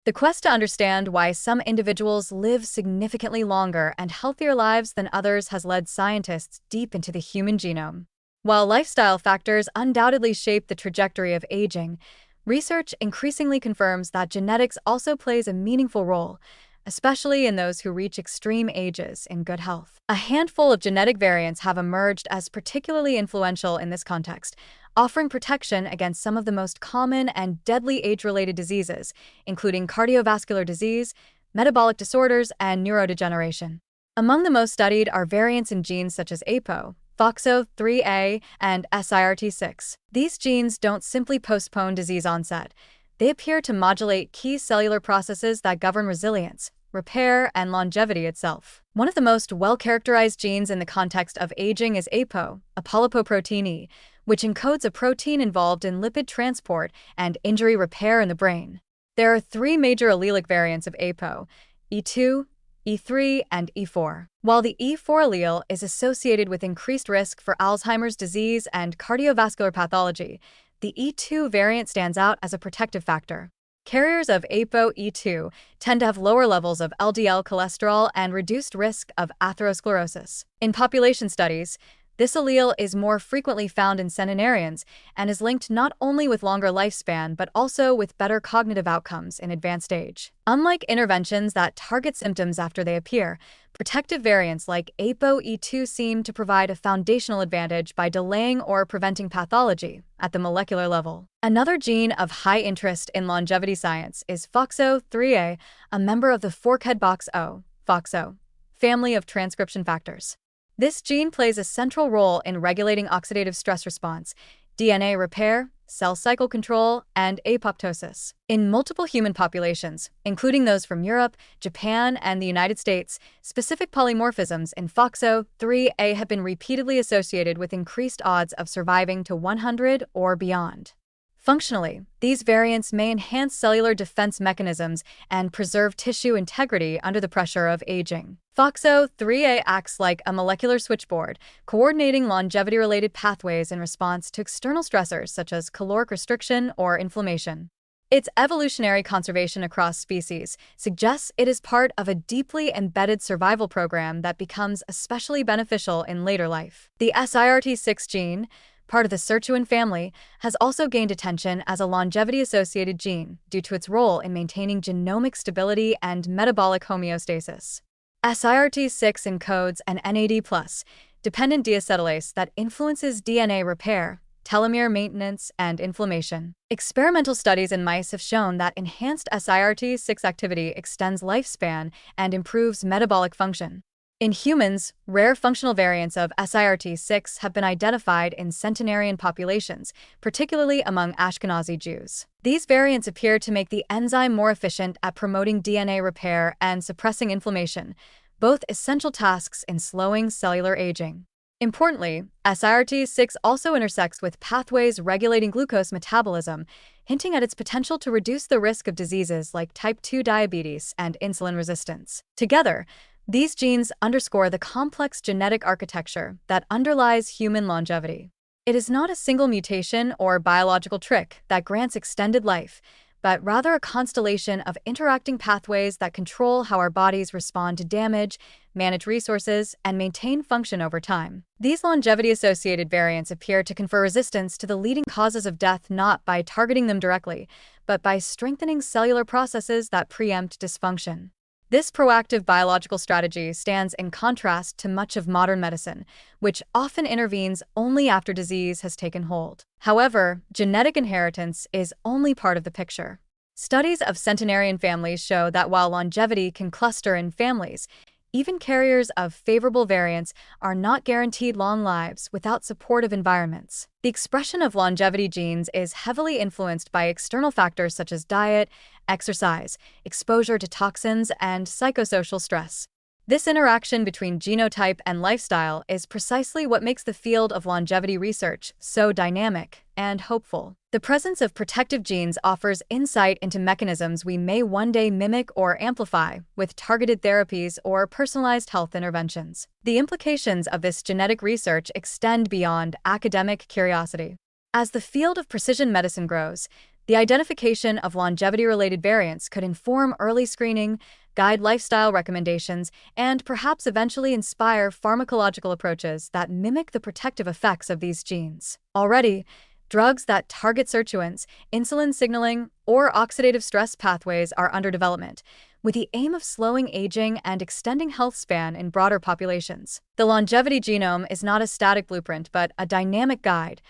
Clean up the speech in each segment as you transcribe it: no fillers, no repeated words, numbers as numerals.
The quest to understand why some individuals live significantly longer and healthier lives than others has led scientists deep into the human genome. While lifestyle factors undoubtedly shape the trajectory of aging, research increasingly confirms that genetics also plays a meaningful role, especially in those who reach extreme ages in good health. A handful of genetic variants have emerged as particularly influential in this context, offering protection against some of the most common and deadly age-related diseases, including cardiovascular disease, metabolic disorders, and neurodegeneration. Among the most studied are variants in genes such as APO, FOXO3A, and SIRT6. These genes don't simply postpone disease onset. They appear to modulate key cellular processes that govern resilience, repair, and longevity itself. One of the most well-characterized genes in the context of aging is APO, apolipoprotein E, which encodes a protein involved in lipid transport and injury repair in the brain. There are three major allelic variants of APO: E2, E3, and E4. While the E4 allele is associated with increased risk for Alzheimer's disease and cardiovascular pathology, the E2 variant stands out as a protective factor. Carriers of ApoE2 tend to have lower levels of LDL cholesterol and reduced risk of atherosclerosis. In population studies, this allele is more frequently found in centenarians and is linked not only with longer lifespan but also with better cognitive outcomes in advanced age. Unlike interventions that target symptoms after they appear, protective variants like ApoE2 seem to provide a foundational advantage by delaying or preventing pathology at the molecular level. Another gene of high interest in longevity science is FOXO3A, a member of the forkhead box O, FOXO, family of transcription factors. This gene plays a central role in regulating oxidative stress response, DNA repair, cell cycle control, and apoptosis. In multiple human populations, including those from Europe, Japan, and the United States, specific polymorphisms in FOXO3A have been repeatedly associated with increased odds of surviving to 100 or beyond. Functionally, these variants may enhance cellular defense mechanisms and preserve tissue integrity under the pressure of aging. FOXO3A acts like a molecular switchboard, coordinating longevity-related pathways in response to external stressors such as caloric restriction or inflammation. Its evolutionary conservation across species suggests it is part of a deeply embedded survival program that becomes especially beneficial in later life. The SIRT6 gene, part of the sirtuin family, has also gained attention as a longevity-associated gene due to its role in maintaining genomic stability and metabolic homeostasis. SIRT6 encodes an NAD+ dependent deacetylase that influences DNA repair, telomere maintenance, and inflammation. Experimental studies in mice have shown that enhanced SIRT6 activity extends lifespan and improves metabolic function. In humans, rare functional variants of SIRT6 have been identified in centenarian populations, particularly among Ashkenazi Jews. These variants appear to make the enzyme more efficient at promoting DNA repair and suppressing inflammation, both essential tasks in slowing cellular aging. Importantly, SIRT6 also intersects with pathways regulating glucose metabolism, hinting at its potential to reduce the risk of diseases like type 2 diabetes and insulin resistance. Together, these genes underscore the complex genetic architecture that underlies human longevity. It is not a single mutation or biological trick that grants extended life, but rather a constellation of interacting pathways that control how our bodies respond to damage, manage resources, and maintain function over time. These longevity-associated variants appear to confer resistance to the leading causes of death not by targeting them directly, but by strengthening cellular processes that preempt dysfunction. This proactive biological strategy stands in contrast to much of modern medicine, which often intervenes only after disease has taken hold. However, genetic inheritance is only part of the picture. Studies of centenarian families show that while longevity can cluster in families, even carriers of favorable variants are not guaranteed long lives without supportive environments. The expression of longevity genes is heavily influenced by external factors such as diet, exercise, exposure to toxins, and psychosocial stress. This interaction between genotype and lifestyle is precisely what makes the field of longevity research so dynamic and hopeful. The presence of protective genes offers insight into mechanisms we may one day mimic or amplify with targeted therapies or personalized health interventions. The implications of this genetic research extend beyond academic curiosity. As the field of precision medicine grows, The identification of longevity-related variants could inform early screening, guide lifestyle recommendations, and perhaps eventually inspire pharmacological approaches that mimic the protective effects of these genes. Already, drugs that target sirtuins, insulin signaling, or oxidative stress pathways are under development, with the aim of slowing aging and extending health span in broader populations. The longevity genome is not a static blueprint, but a dynamic guide,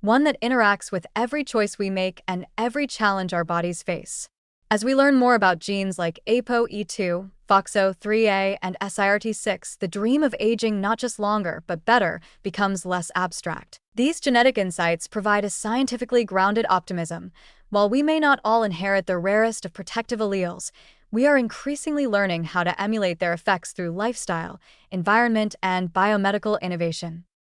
one that interacts with every choice we make and every challenge our bodies face. As we learn more about genes like ApoE2, FOXO3A, and SIRT6, the dream of aging not just longer, but better, becomes less abstract. These genetic insights provide a scientifically grounded optimism. While we may not all inherit the rarest of protective alleles, we are increasingly learning how to emulate their effects through lifestyle, environment, and biomedical innovation.